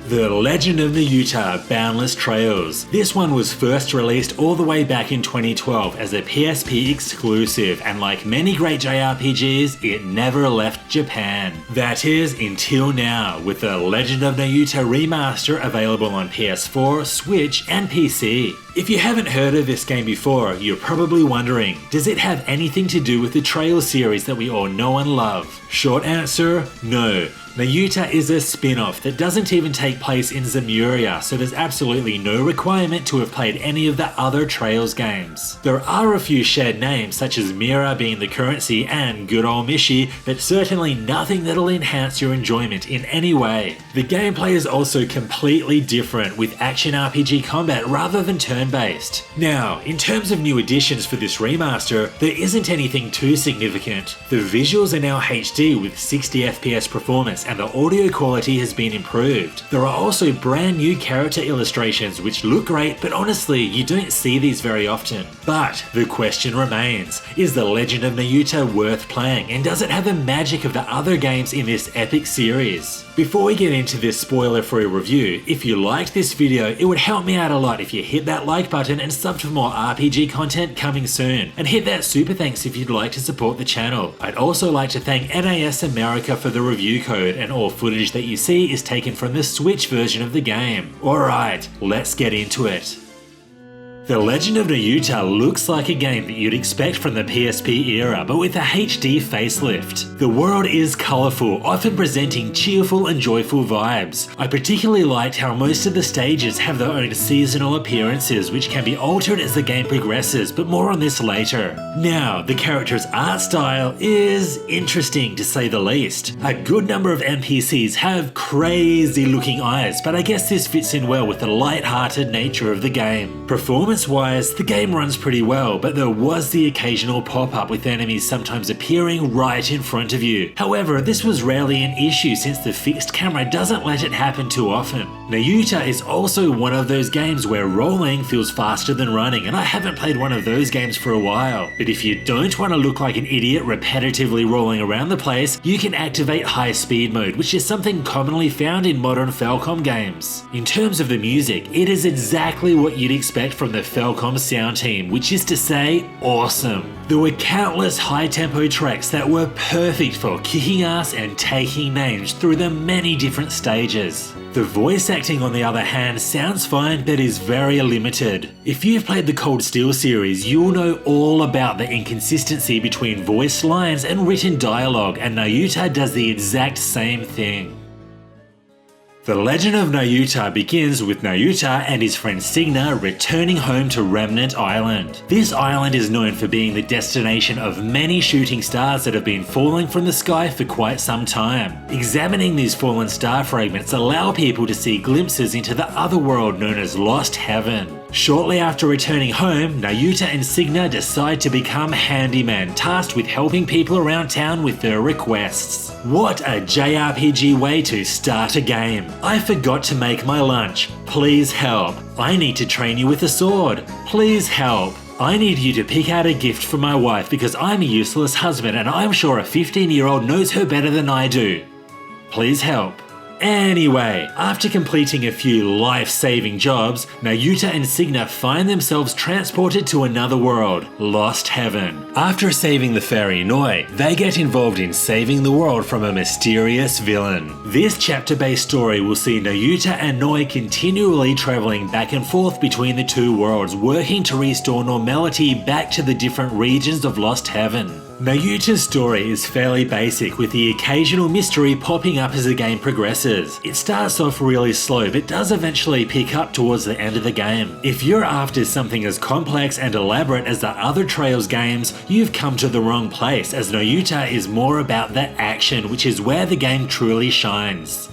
The Legend of Nayuta Boundless Trails. This one was first released all the way back in 2012 as a PSP exclusive, and like many great JRPGs, it never left Japan. That is, until now, with the Legend of Nayuta remaster available on PS4, Switch, and PC. If you haven't heard of this game before, you're probably wondering, does it have anything to do with the Trails series that we all know and love? Short answer, no. Nayuta is a spin-off that doesn't even take place in Zemuria, so there's absolutely no requirement to have played any of the other Trails games. There are a few shared names, such as Mira being the currency and good old Mishi, but certainly nothing that'll enhance your enjoyment in any way. The gameplay is also completely different, with action RPG combat rather than turn-based. Now, in terms of new additions for this remaster, there isn't anything too significant. The visuals are now HD with 60 FPS performance, and the audio quality has been improved. There are also brand new character illustrations which look great, but honestly, you don't see these very often. But the question remains, is The Legend of Nayuta worth playing, and does it have the magic of the other games in this epic series? Before we get into this spoiler-free review, if you liked this video, it would help me out a lot if you hit that like button and sub for more RPG content coming soon, and hit that super thanks if you'd like to support the channel. I'd also like to thank NAS America for the review code, and all footage that you see is taken from the Switch version of the game. Alright, let's get into it. The Legend of Nayuta looks like a game that you'd expect from the PSP era, but with a HD facelift. The world is colourful, often presenting cheerful and joyful vibes. I particularly liked how most of the stages have their own seasonal appearances, which can be altered as the game progresses, but more on this later. Now, the character's art style is interesting to say the least. A good number of NPCs have crazy looking eyes, but I guess this fits in well with the light-hearted nature of the game. Performance-wise, the game runs pretty well, but there was the occasional pop-up with enemies sometimes appearing right in front of you. However, this was rarely an issue since the fixed camera doesn't let it happen too often. Nayuta is also one of those games where rolling feels faster than running, and I haven't played one of those games for a while. But if you don't want to look like an idiot repetitively rolling around the place, you can activate high speed mode, which is something commonly found in modern Falcom games. In terms of the music, it is exactly what you'd expect from the Falcom sound team, which is to say, awesome. There were countless high-tempo tracks that were perfect for kicking ass and taking names through the many different stages. The voice acting, on the other hand, sounds fine but is very limited. If you've played the Cold Steel series, you'll know all about the inconsistency between voiced lines and written dialogue, and Nayuta does the exact same thing. The Legend of Nayuta begins with Nayuta and his friend Signa returning home to Remnant Island. This island is known for being the destination of many shooting stars that have been falling from the sky for quite some time. Examining these fallen star fragments allow people to see glimpses into the other world known as Lost Heaven. Shortly after returning home, Nayuta and Signa decide to become handymen, tasked with helping people around town with their requests. What a JRPG way to start a game. I forgot to make my lunch. Please help. I need to train you with a sword. Please help. I need you to pick out a gift for my wife because I'm a useless husband and I'm sure a 15-year-old knows her better than I do. Please help. Anyway, after completing a few life-saving jobs, Nayuta and Signa find themselves transported to another world, Lost Heaven. After saving the fairy Noi, they get involved in saving the world from a mysterious villain. This chapter-based story will see Nayuta and Noi continually traveling back and forth between the two worlds, working to restore normality back to the different regions of Lost Heaven. Nayuta's story is fairly basic, with the occasional mystery popping up as the game progresses. It starts off really slow but does eventually pick up towards the end of the game. If you're after something as complex and elaborate as the other Trails games, you've come to the wrong place, as Nayuta is more about the action, which is where the game truly shines.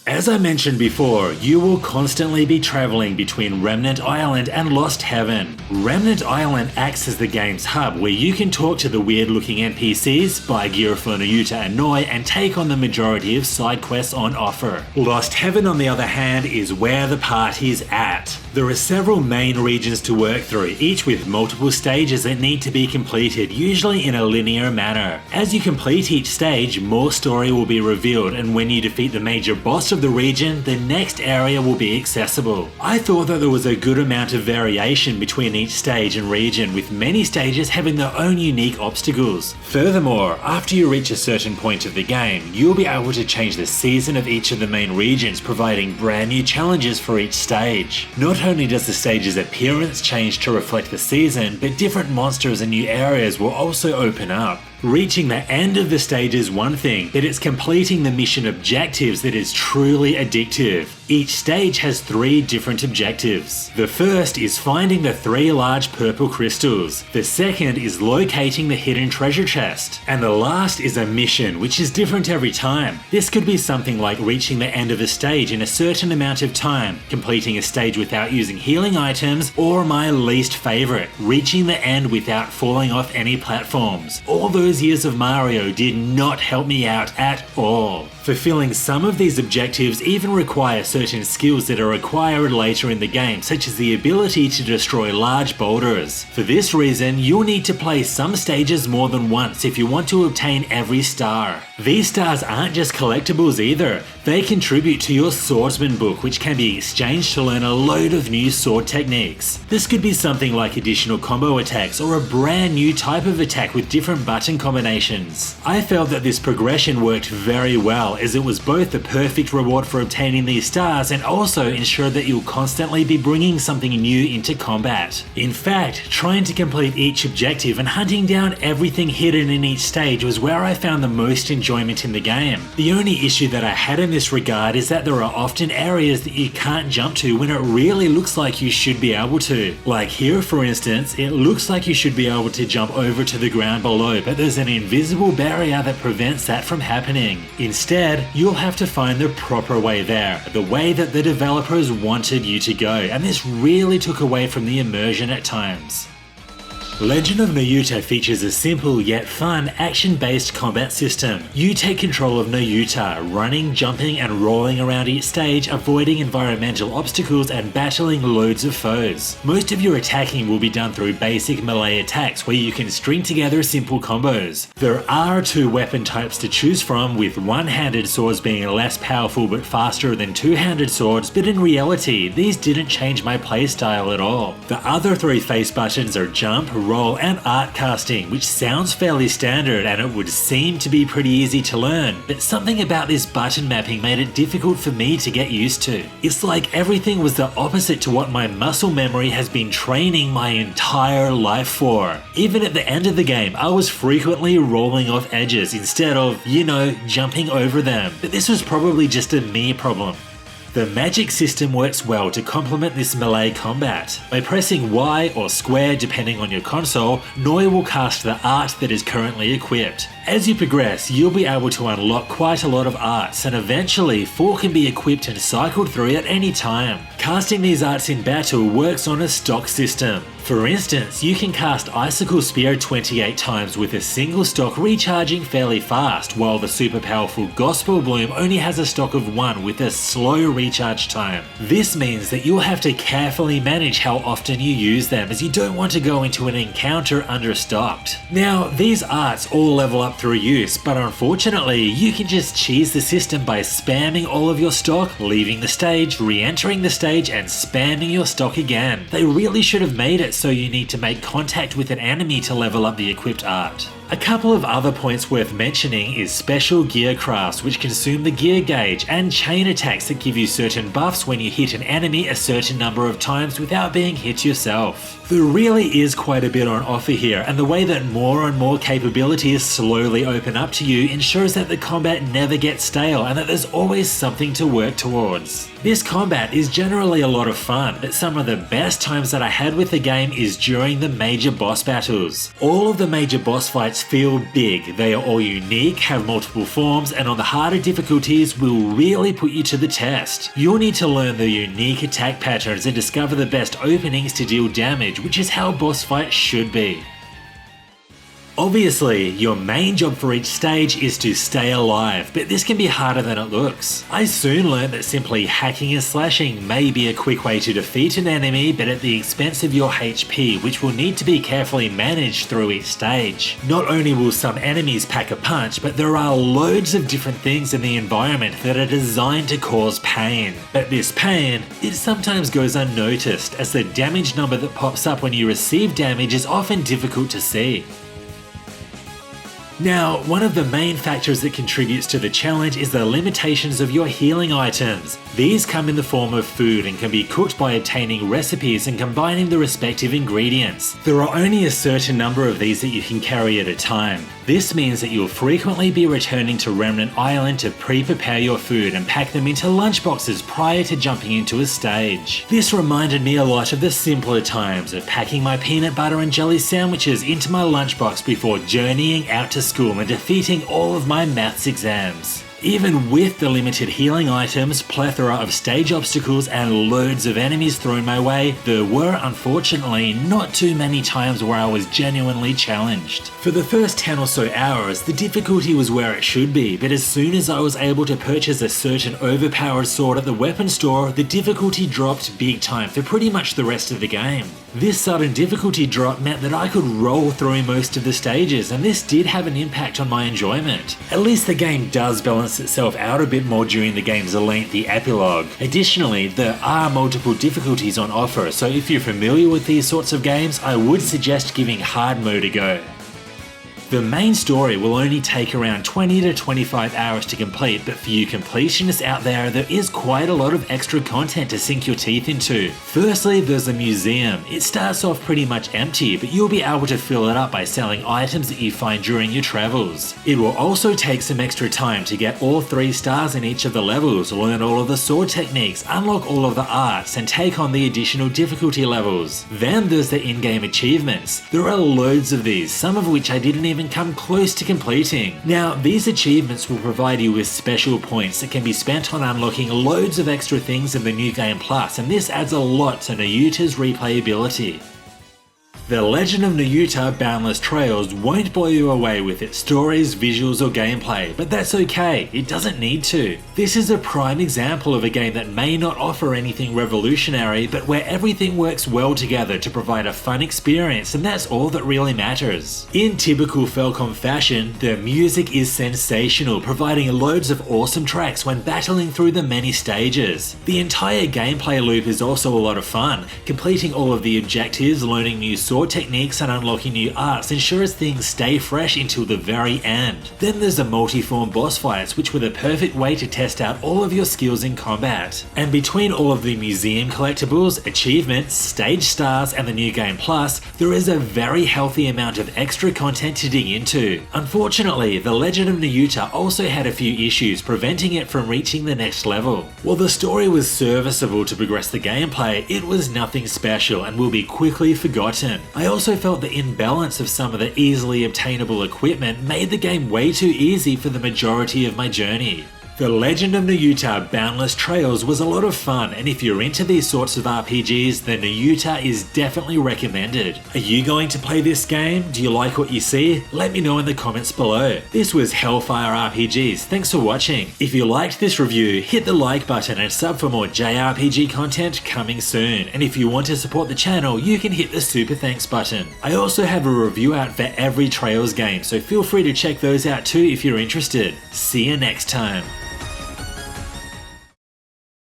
As I mentioned before, you will constantly be traveling between Remnant Island and Lost Heaven. Remnant Island acts as the game's hub, where you can talk to the weird-looking NPCs, buy gear for Nayuta and Noi, and take on the majority of side quests on offer. Lost Heaven, on the other hand, is where the party's at. There are several main regions to work through, each with multiple stages that need to be completed, usually in a linear manner. As you complete each stage, more story will be revealed, and when you defeat the major boss of of the region, the next area will be accessible. I thought that there was a good amount of variation between each stage and region, with many stages having their own unique obstacles. Furthermore, after you reach a certain point of the game, you'll be able to change the season of each of the main regions, providing brand new challenges for each stage. Not only does the stage's appearance change to reflect the season, but different monsters and new areas will also open up. Reaching the end of the stage is one thing, but it's completing the mission objectives that is truly addictive. Each stage has 3 different objectives. The first is finding the 3 large purple crystals. The second is locating the hidden treasure chest. And the last is a mission, which is different every time. This could be something like reaching the end of a stage in a certain amount of time, completing a stage without using healing items, or my least favorite, reaching the end without falling off any platforms. All those years of Mario did not help me out at all. Fulfilling some of these objectives even require certain skills that are acquired later in the game, such as the ability to destroy large boulders. For this reason, you'll need to play some stages more than once if you want to obtain every star. These stars aren't just collectibles either. They contribute to your swordsman book, which can be exchanged to learn a load of new sword techniques. This could be something like additional combo attacks or a brand new type of attack with different button combinations. I felt that this progression worked very well, as it was both the perfect reward for obtaining these stars and also ensured that you'll constantly be bringing something new into combat. In fact, trying to complete each objective and hunting down everything hidden in each stage was where I found the most enjoyment in the game. The only issue that I had in this regard is that there are often areas that you can't jump to when it really looks like you should be able to. Like here, for instance, it looks like you should be able to jump over to the ground below, but there's an invisible barrier that prevents that from happening. Instead, you'll have to find the proper way there, the way that the developers wanted you to go, and this really took away from the immersion at times. Legend of Nayuta features a simple yet fun action-based combat system. You take control of Nayuta, running, jumping and rolling around each stage, avoiding environmental obstacles and battling loads of foes. Most of your attacking will be done through basic melee attacks where you can string together simple combos. There are 2 weapon types to choose from, with one-handed swords being less powerful but faster than two-handed swords, but in reality these didn't change my playstyle at all. The other 3 face buttons are jump, roll and art casting, which sounds fairly standard and it would seem to be pretty easy to learn, but something about this button mapping made it difficult for me to get used to. It's like everything was the opposite to what my muscle memory has been training my entire life for. Even at the end of the game, I was frequently rolling off edges instead of, jumping over them, but this was probably just a me problem. The magic system works well to complement this melee combat. By pressing Y or square depending on your console, Noi will cast the art that is currently equipped. As you progress, you'll be able to unlock quite a lot of arts, and eventually 4 can be equipped and cycled through at any time. Casting these arts in battle works on a stock system. For instance, you can cast Icicle Spear 28 times with a single stock recharging fairly fast, while the super powerful Gospel Bloom only has a stock of 1 with a slow recharge time. This means that you'll have to carefully manage how often you use them, as you don't want to go into an encounter understocked. Now, these arts all level up through use, but unfortunately you can just cheese the system by spamming all of your stock, leaving the stage, re-entering the stage and spamming your stock again. They really should have made it so you need to make contact with an enemy to level up the equipped art. A couple of other points worth mentioning is special gear crafts, which consume the gear gauge, and chain attacks that give you certain buffs when you hit an enemy a certain number of times without being hit yourself. There really is quite a bit on offer here, and the way that more and more capabilities slowly open up to you ensures that the combat never gets stale and that there's always something to work towards. This combat is generally a lot of fun, but some of the best times that I had with the game is during the major boss battles. All of the major boss fights feel big, they are all unique, have multiple forms, and on the harder difficulties will really put you to the test. You'll need to learn the unique attack patterns and discover the best openings to deal damage, which is how boss fights should be. Obviously, your main job for each stage is to stay alive, but this can be harder than it looks. I soon learned that simply hacking and slashing may be a quick way to defeat an enemy, but at the expense of your HP, which will need to be carefully managed through each stage. Not only will some enemies pack a punch, but there are loads of different things in the environment that are designed to cause pain. But this pain, it sometimes goes unnoticed, as the damage number that pops up when you receive damage is often difficult to see. Now, one of the main factors that contributes to the challenge is the limitations of your healing items. These come in the form of food and can be cooked by obtaining recipes and combining the respective ingredients. There are only a certain number of these that you can carry at a time. This means that you'll frequently be returning to Remnant Island to pre-prepare your food and pack them into lunchboxes prior to jumping into a stage. This reminded me a lot of the simpler times of packing my peanut butter and jelly sandwiches into my lunchbox before journeying out to school and defeating all of my maths exams. Even with the limited healing items, plethora of stage obstacles and loads of enemies thrown my way, there were unfortunately not too many times where I was genuinely challenged. For the first 10 or so hours, the difficulty was where it should be, but as soon as I was able to purchase a certain overpowered sword at the weapon store, the difficulty dropped big time for pretty much the rest of the game. This sudden difficulty drop meant that I could roll through most of the stages, and this did have an impact on my enjoyment. At least the game does balance itself out a bit more during the game's lengthy epilogue. Additionally, there are multiple difficulties on offer, so if you're familiar with these sorts of games, I would suggest giving hard mode a go. The main story will only take around 20 to 25 hours to complete, but for you completionists out there is quite a lot of extra content to sink your teeth into. Firstly, there's a museum. It starts off pretty much empty, but you'll be able to fill it up by selling items that you find during your travels. It will also take some extra time to get all 3 stars in each of the levels, learn all of the sword techniques, unlock all of the arts, and take on the additional difficulty levels. Then there's the in-game achievements. There are loads of these, some of which I didn't even come close to completing. Now, these achievements will provide you with special points that can be spent on unlocking loads of extra things in the New Game Plus, and this adds a lot to Nayuta's replayability. The Legend of Nayuta Boundless Trails won't blow you away with its stories, visuals or gameplay, but that's okay, it doesn't need to. This is a prime example of a game that may not offer anything revolutionary, but where everything works well together to provide a fun experience, and that's all that really matters. In typical Falcom fashion, the music is sensational, providing loads of awesome tracks when battling through the many stages. The entire gameplay loop is also a lot of fun. Completing all of the objectives, learning new sword techniques and unlocking new arts ensures things stay fresh until the very end. Then there's the multi-form boss fights, which were the perfect way to test out all of your skills in combat. And between all of the museum collectibles, achievements, stage stars and the New Game Plus, there is a very healthy amount of extra content to dig into. Unfortunately, The Legend of Nayuta also had a few issues preventing it from reaching the next level. While the story was serviceable to progress the gameplay, it was nothing special and will be quickly forgotten. I also felt the imbalance of some of the easily obtainable equipment made the game way too easy for the majority of my journey. The Legend of Nayuta Boundless Trails was a lot of fun, and if you're into these sorts of RPGs, then Nayuta is definitely recommended. Are you going to play this game? Do you like what you see? Let me know in the comments below. This was Hellfire RPGs, thanks for watching. If you liked this review, hit the like button and sub for more JRPG content coming soon. And if you want to support the channel, you can hit the super thanks button. I also have a review out for every Trails game, so feel free to check those out too if you're interested. See you next time.